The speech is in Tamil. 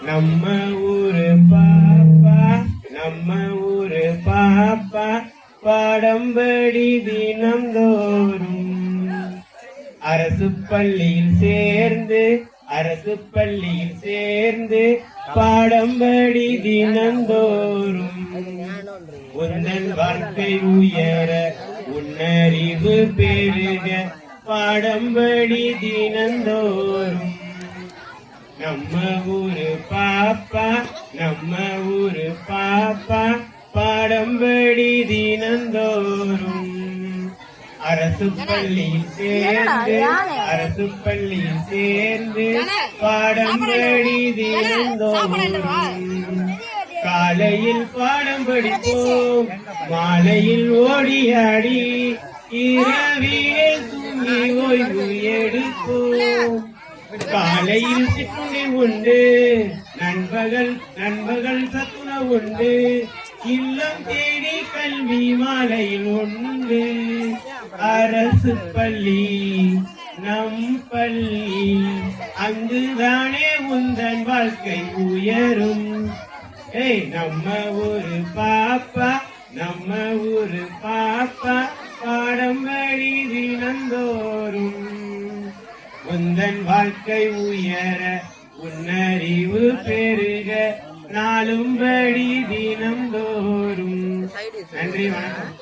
நம்ம ஊரு பாப்பா நம்ம ஊரு பாப்பா பாடம்படி தினந்தோறும் அரசு பள்ளியில் சேர்ந்து பாடம்படி தினந்தோறும் உந்தன் வாழ்க்கை உயர உன்னறிவு பெருக பாடம்படி தினந்தோறும் நம்ம ஊரு பாப்பா பாடம்படி தினந்தோறும் அரசு பள்ளியில் சேர்ந்து பாடம்படி தினந்தோறும் காலையில் பாடம் படிப்போம் மாலையில் ஓடியாடி இரவியில் தூங்கி ஓய்வு எடுப்போம் காலையில் சிற்றுண்டி உண்டு நண்பகல் சத்துணவு உண்டு இல்லம் தேடி கல்வி மாலையில் உண்டு அரசு பள்ளி நம் பள்ளி அங்குதானே உந்தன் வாழ்க்கை உயரும் நம்ம ஊரு பாப்பா பாடம்படி தினந்தோறும் உந்தன் வாழ்க்கை உயர உன்னறிவு பெருக நாளும்படி தினந்தோறும். நன்றி, வணக்கம்.